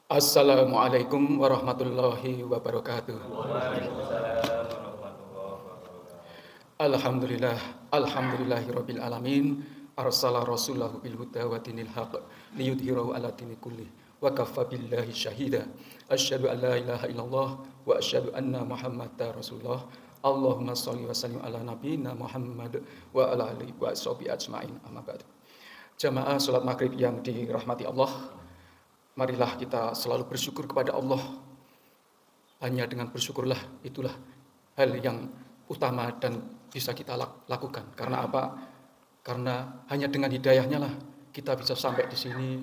Assalamualaikum warahmatullahi wabarakatuh. Waalaikumsalam warahmatullahi wabarakatuh. Alhamdulillah, alhamdulillahirabbil alamin. Arsala rasulahu bil huda wa dinil haq liyudhhirahu ala dini kullih wa kaffa billahi syahida. Asyhadu an la ilaha illallah wa asyhadu anna Muhammadar Rasulullah. Allahumma shalli wa sallim ala nabiyyina Muhammad wa ala alihi wa sahbihi ajmain. Amma ba'du. Jamaah salat maghrib yang dirahmati Allah, marilah kita selalu bersyukur kepada Allah. Hanya dengan bersyukurlah itulah hal yang utama dan bisa kita lakukan. Karena apa? Karena hanya dengan hidayahnya lah kita bisa sampai di sini,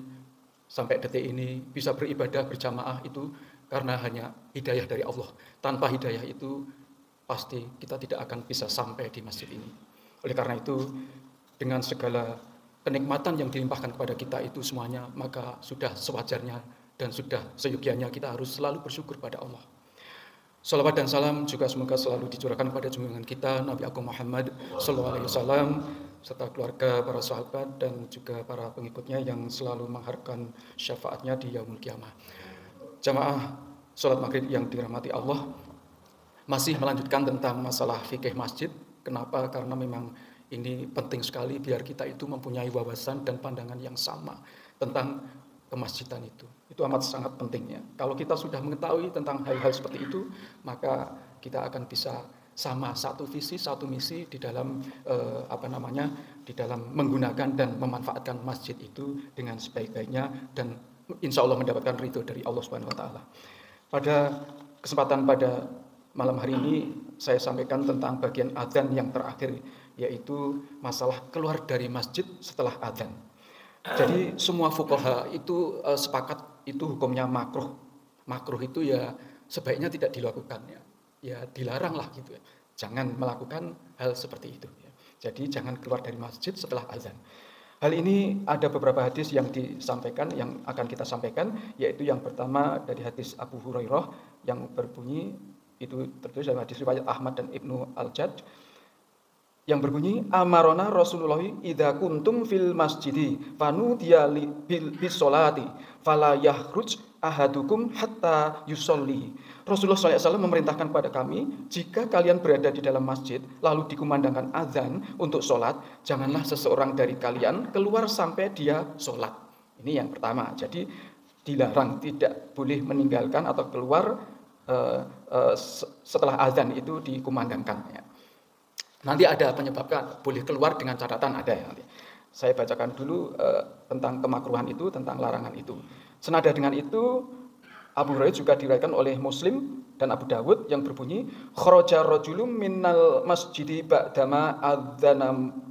sampai detik ini, bisa beribadah berjamaah itu karena hanya hidayah dari Allah. Tanpa hidayah itu pasti kita tidak akan bisa sampai di masjid ini. Oleh karena itu, dengan segala kenikmatan yang dilimpahkan kepada kita itu semuanya, maka sudah sewajarnya dan sudah seyogianya kita harus selalu bersyukur pada Allah. Salawat dan salam juga semoga selalu dicurahkan kepada junjungan kita Nabi Agung Muhammad sallallahu alaihi wasallam serta keluarga, para sahabat dan juga para pengikutnya yang selalu mengharapkan syafaatnya di yaumul kiamah. Jamaah salat maghrib yang dirahmati Allah, masih melanjutkan tentang masalah fikih masjid. Kenapa? Karena memang ini penting sekali biar kita itu mempunyai wawasan dan pandangan yang sama tentang kemasjidan itu. Itu amat sangat pentingnya. Kalau kita sudah mengetahui tentang hal-hal seperti itu, maka kita akan bisa sama satu visi, satu misi di dalam di dalam menggunakan dan memanfaatkan masjid itu dengan sebaik-baiknya dan insya Allah mendapatkan ridho dari Allah Subhanahu Wa Taala. Pada kesempatan pada malam hari ini saya sampaikan tentang bagian adzan yang terakhir, yaitu masalah keluar dari masjid setelah adzan. Jadi semua fuqaha itu sepakat itu hukumnya makruh. Makruh itu ya sebaiknya tidak dilakukan ya. Ya dilarang lah gitu ya. Jangan melakukan hal seperti itu ya. Jadi jangan keluar dari masjid setelah azan. Hal ini ada beberapa hadis yang disampaikan, yang akan kita sampaikan, yaitu yang pertama dari hadis Abu Hurairah yang berbunyi, itu tertulis dalam hadis riwayat Ahmad dan Ibnu Al-Jad, yang berbunyi, amarona Rasulullah idza kuntum fil masjidi fanudiya bis sholati fala yakhruj ahadukum hatta yusolli. Rasulullah SAW memerintahkan kepada kami, jika kalian berada di dalam masjid lalu dikumandangkan azan untuk sholat, janganlah seseorang dari kalian keluar sampai dia sholat. Ini yang pertama. Jadi dilarang, tidak boleh meninggalkan atau keluar setelah azan itu dikumandangkan ya. Nanti ada penyebabkan, boleh keluar dengan catatan ada ya nanti. Saya bacakan dulu tentang kemakruhan itu, tentang larangan itu. Senada dengan itu, Abu Hurairah juga diriwayatkan oleh Muslim dan Abu Dawud yang berbunyi, kharaja rajulun minal masjidi ba'dama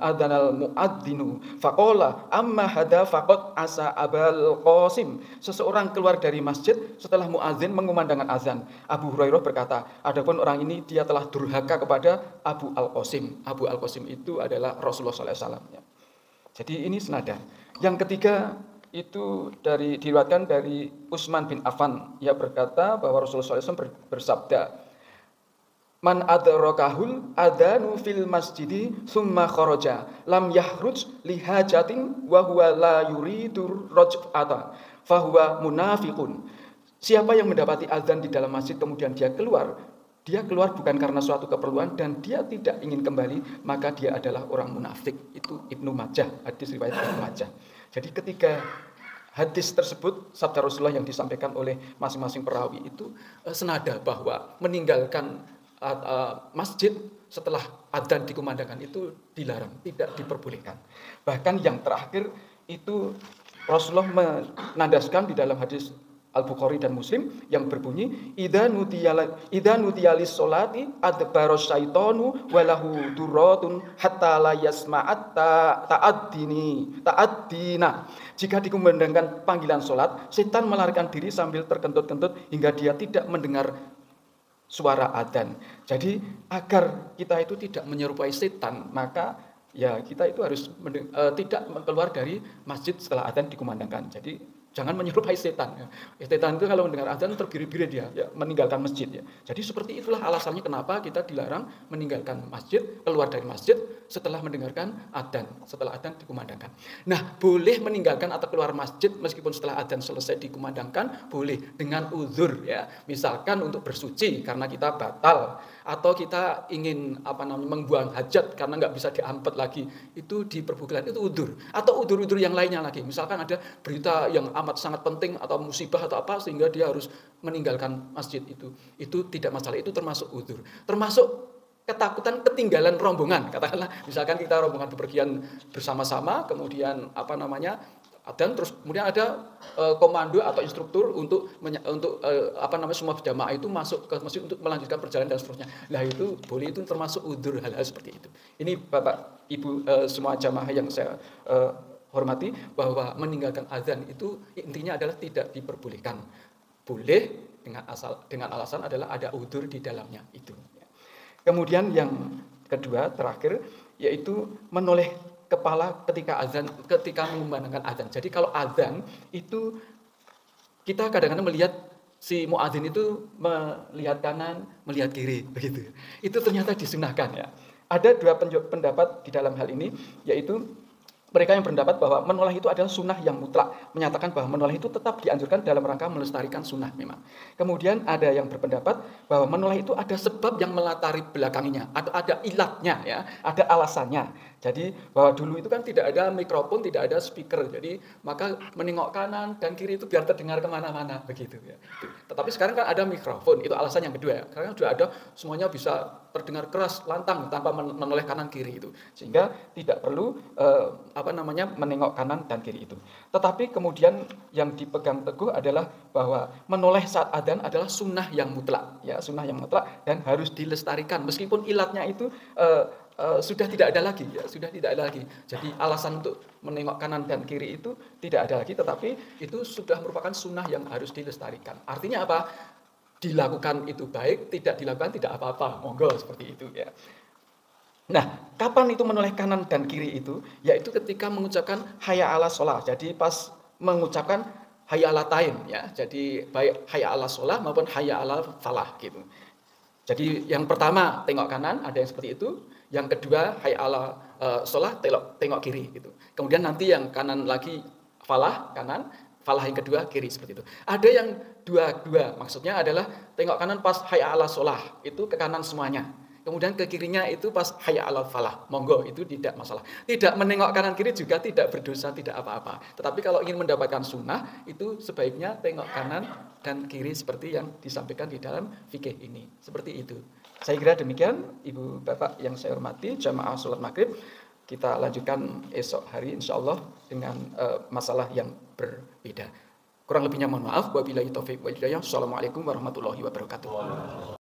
adzanal muadzinu faqala amma hada faqad asa Abul Qasim. Seseorang keluar dari masjid setelah muadzin mengumandangkan azan. Abu Hurairah berkata, adapun orang ini dia telah durhaka kepada Abu Al-Qasim. Abu Al-Qasim itu adalah Rasulullah SAW. Jadi ini senada. Yang ketiga itu diriwayatkan dari Utsman bin Affan. Ia berkata bahwa Rasulullah SAW bersabda, man adrakahul adanu fil masjidi summa kharaja lam yahruj lihajatin wa huwa la yuridur raj'ata fahuwa munafiqun. Siapa yang mendapati azan di dalam masjid kemudian dia keluar bukan karena suatu keperluan dan dia tidak ingin kembali, maka dia adalah orang munafik. Itu Ibnu Majah, hadis riwayat Ibnu Majah. Jadi ketika hadis tersebut, sabda Rasulullah yang disampaikan oleh masing-masing perawi itu senada bahwa meninggalkan masjid setelah adzan dikumandangkan itu dilarang, tidak diperbolehkan. Bahkan yang terakhir itu Rasulullah menandaskan di dalam hadis Al-Bukhari dan Muslim yang berbunyi, idza nudiyalis sholati adbara syaitanu walahu duratun hatta la yasma'at ta'addina. Jika dikumandangkan panggilan sholat, setan melarikan diri sambil terkentut-kentut hingga dia tidak mendengar suara adzan. Jadi agar kita itu tidak menyerupai setan, maka ya kita itu harus tidak keluar dari masjid setelah adzan dikumandangkan. Jadi Jangan menyerupai setan. Ya. Setan itu kalau mendengar adzan terbirit-birit dia, ya, meninggalkan masjid. Ya. Jadi seperti itulah alasannya kenapa kita dilarang meninggalkan masjid, keluar dari masjid setelah mendengarkan adzan, setelah adzan dikumandangkan. Nah, boleh meninggalkan atau keluar masjid meskipun setelah adzan selesai dikumandangkan, boleh dengan uzur. Ya. Misalkan untuk bersuci karena kita batal, atau kita ingin membuang hajat karena nggak bisa diampet lagi, itu diperbolehkan, itu uzur. Atau uzur-uzur yang lainnya lagi. Misalkan ada berita yang amat sangat penting atau musibah atau apa sehingga dia harus meninggalkan masjid itu tidak masalah, itu termasuk uzur. Termasuk ketakutan ketinggalan rombongan, katakanlah misalkan kita rombongan bepergian bersama-sama, kemudian dan terus kemudian ada komando atau instruktur untuk semua jamaah itu masuk ke masjid untuk melanjutkan perjalanan dan seterusnya. Lah itu boleh, itu termasuk udzur, hal-hal seperti itu. Ini Bapak Ibu semua jamaah yang saya hormati, bahwa meninggalkan azan itu intinya adalah tidak diperbolehkan. Boleh dengan alasan adalah ada udzur di dalamnya itu. Kemudian yang kedua terakhir yaitu menoleh kepala ketika mengumandangkan azan. Jadi kalau azan itu kita kadang-kadang melihat si muadzin itu melihat kanan, melihat kiri begitu. Itu ternyata disunahkan ya. Ada dua pendapat di dalam hal ini, yaitu mereka yang berpendapat bahwa menoleh itu adalah sunnah yang mutlak, menyatakan bahwa menoleh itu tetap dianjurkan dalam rangka melestarikan sunnah memang. Kemudian ada yang berpendapat bahwa menoleh itu ada sebab yang melatari belakanginya, atau ada ilatnya ya, ada alasannya. Jadi bahwa dulu itu kan tidak ada mikrofon, tidak ada speaker, jadi maka menengok kanan dan kiri itu biar terdengar kemana-mana begitu ya. Tetapi sekarang kan ada mikrofon, itu alasan yang kedua ya. Karena sudah ada, semuanya bisa terdengar keras, lantang tanpa menoleh kanan kiri itu, sehingga tidak perlu menengok kanan dan kiri itu. Tetapi kemudian yang dipegang teguh adalah bahwa menoleh saat adzan adalah sunnah yang mutlak, ya, sunnah yang mutlak dan harus dilestarikan meskipun ilatnya itu sudah tidak ada lagi, ya, sudah tidak ada lagi. Jadi alasan untuk menengok kanan dan kiri itu tidak ada lagi, tetapi itu sudah merupakan sunnah yang harus dilestarikan. Artinya apa? Dilakukan itu baik, tidak dilakukan tidak apa-apa, monggo seperti itu ya. Nah, kapan itu menoleh kanan dan kiri itu? Yaitu ketika mengucapkan hayya 'alas shalah. Jadi pas mengucapkan hayya 'alatain ya. Jadi baik hayya 'alas shalah maupun hayya 'alal falah gitu. Jadi yang pertama tengok kanan, ada yang seperti itu. Yang kedua hayya 'alal shalah, tengok kiri gitu. Kemudian nanti yang kanan lagi falah kanan, falah yang kedua kiri seperti itu. Ada yang dua-dua, maksudnya adalah tengok kanan pas hayya 'alas shalah, itu ke kanan semuanya. Kemudian ke kirinya itu pas hayya 'alal falah, monggo, itu tidak masalah. Tidak menengok kanan kiri juga tidak berdosa, tidak apa-apa. Tetapi kalau ingin mendapatkan sunnah, itu sebaiknya tengok kanan dan kiri seperti yang disampaikan di dalam fikih ini. Seperti itu. Saya kira demikian, Ibu Bapak yang saya hormati, jamaah sholat maghrib. Kita lanjutkan esok hari insyaallah dengan masalah yang berbeda. Kurang lebihnya mohon maaf. Wabillahi taufiq wal hidayah. Assalamualaikum warahmatullahi wabarakatuh.